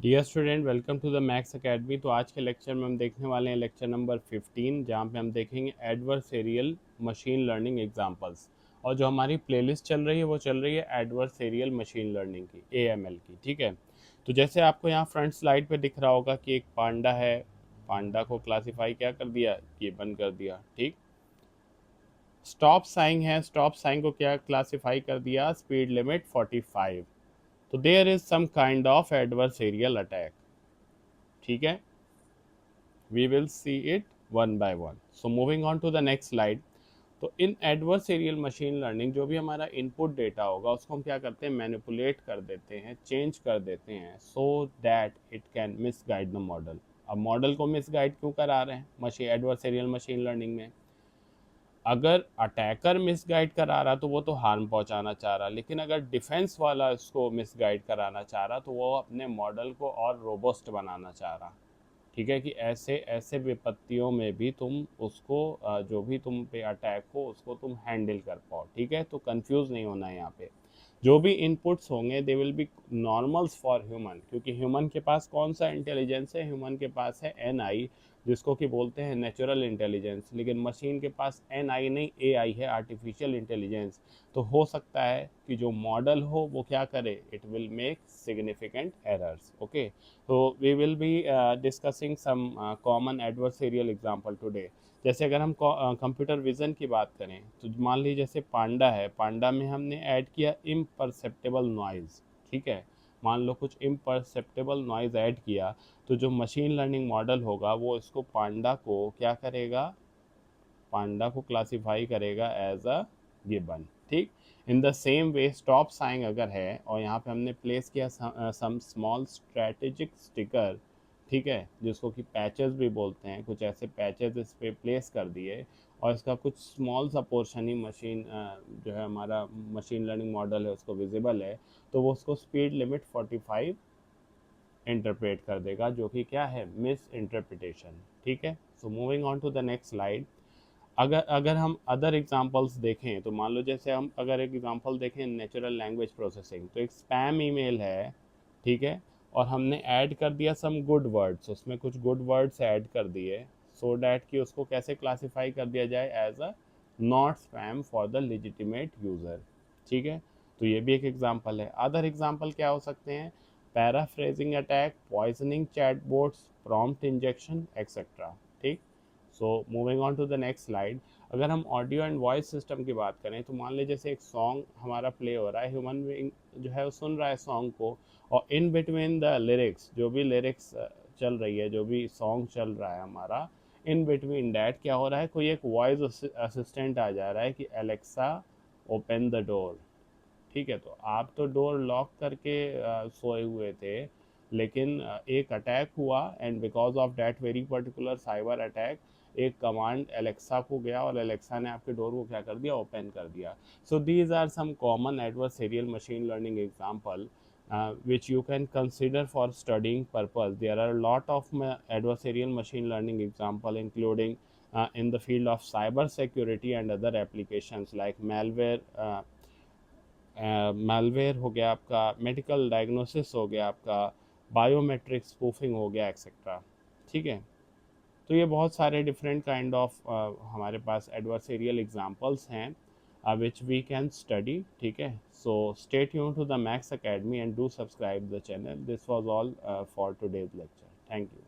Dear student, welcome to the maths academy. तो आज के लेक्चर में हम देखने वाले हैं लेक्चर नंबर 15, जहाँ पे हम देखेंगे एडवर्सेरियल मशीन लर्निंग एग्जांपल्स। और जो हमारी प्लेलिस्ट चल रही है वो चल रही है एडवर्सेरियल मशीन लर्निंग की, AML की। ठीक है, तो जैसे आपको यहाँ फ्रंट स्लाइड पे दिख रहा होगा कि एक पांडा है, पांडा को क्लासीफाई क्या कर दिया, ये बंद कर दिया। ठीक, स्टॉप साइन है, स्टॉप साइन को क्या क्लासीफाई कर दिया, स्पीड लिमिट 45। तो there is some kind of adversarial attack. ठीक है, we will see it one by one. So moving on to the next slide. तो इन एडवर्सेरियल मशीन लर्निंग जो भी हमारा इनपुट डेटा होगा उसको हम क्या करते हैं, मैनिपुलेट कर देते हैं, चेंज कर देते हैं, so that it can misguide the model. अब मॉडल को मिसगाइड क्यों करा रहे हैं मशीन एडवर्सेरियल मशीन लर्निंग में? अगर अटैकर मिसगाइड करा रहा तो वो तो हार्म पहुंचाना चाह रहा, लेकिन अगर डिफेंस वाला इसको मिसगाइड कराना चाह रहा तो वो अपने मॉडल को और रोबस्ट बनाना चाह रहा। ठीक है, कि ऐसे ऐसे विपत्तियों में भी तुम उसको जो भी तुम पे अटैक हो उसको तुम हैंडल कर पाओ। ठीक है, तो कंफ्यूज नहीं होना है यहाँ पे। जो भी इनपुट्स होंगे they will be normals for human, क्योंकि ह्यूमन के पास कौन सा इंटेलिजेंस है, ह्यूमन के पास है NI, जिसको कि बोलते हैं नेचुरल इंटेलिजेंस। लेकिन मशीन के पास NI नहीं, AI है, आर्टिफिशियल इंटेलिजेंस। तो हो सकता है कि जो मॉडल हो वो क्या करे, it will make significant errors. Okay, तो we will be discussing some common adversarial example today. जैसे अगर हम कंप्यूटर विजन की बात करें तो मान लीजिए जैसे पांडा है, पांडा में हमने ऐड किया इम्परसेप्टेबल नॉइज़। ठीक है, मान लो कुछ इम्परसेप्टेबल नॉइज़ ऐड किया, तो जो मशीन लर्निंग मॉडल होगा वो इसको पांडा को क्या करेगा, पांडा को क्लासीफाई करेगा एज अ गिबन। ठीक, in the same way stop sign अगर है और यहाँ पे हमने प्लेस किया सम स्मॉल स्ट्रेटेजिक स्टिकर, ठीक है, जिसको कि पैचेस भी बोलते हैं, कुछ ऐसे पैचेस इस पे प्लेस कर दिए और इसका कुछ स्मॉल सा पोर्शन ही मशीन जो है हमारा मशीन लर्निंग मॉडल है उसको विजिबल है, तो वो उसको स्पीड लिमिट 45 इंटरप्रेट कर देगा, जो कि क्या है, मिस इंटरप्रिटेशन। ठीक है, so moving on to the next slide. अगर अगर हम अदर एग्जांपल्स देखें तो मान लो जैसे हम अगर एक एग्जांपल देखें नेचुरल लैंग्वेज प्रोसेसिंग, तो एक स्पैम ईमेल है। ठीक है, और हमने ऐड कर दिया सम गुड वर्ड्स, उसमें कुछ गुड वर्ड्स ऐड कर दिए, सो डैट कि उसको कैसे क्लासीफाई कर दिया जाए as a not spam for the legitimate user. ठीक है, तो ये भी एक एग्जांपल है। अदर एग्जांपल क्या हो सकते हैं, paraphrasing attack, poisoning chatbots, prompt injection etcetera. ठीक, so moving on to the next slide. अगर हम ऑडियो एंड वॉइस सिस्टम की बात करें तो मान लीजिए जैसे एक सॉन्ग हमारा प्ले हो रहा है, ह्यूमन बीइंग जो है वो सुन रहा है सॉन्ग को, और इन बिटवीन द लिरिक्स जो भी लिरिक्स चल रही है, जो भी सॉन्ग चल रहा है हमारा, इन बिटवीन डैट क्या हो रहा है, कोई एक वॉइस असिस्टेंट आ जा रहा है कि एलेक्सा ओपन द डोर। ठीक है, तो आप तो डोर लॉक करके सोए हुए थे, लेकिन एक अटैक हुआ and because of that very particular cyber attack एक कमांड एलेक्सा को गया और एलेक्सा ने आपके डोर को क्या कर दिया, ओपन कर दिया। So these are some common adversarial machine learning example which you can consider for studying purpose. There are a lot of adversarial machine learning example including in the field of cyber security and other applications like malware हो गया आपका, medical diagnosis हो गया आपका, biometric spoofing हो गया etcetera. ठीक है, तो ये बहुत सारे डिफरेंट काइंड ऑफ हमारे पास एडवर्सेरियल एग्जांपल्स हैं विच वी कैन स्टडी। ठीक है, so stay tune to the maths academy and do subscribe the channel. This was all for today's lecture. Thank you.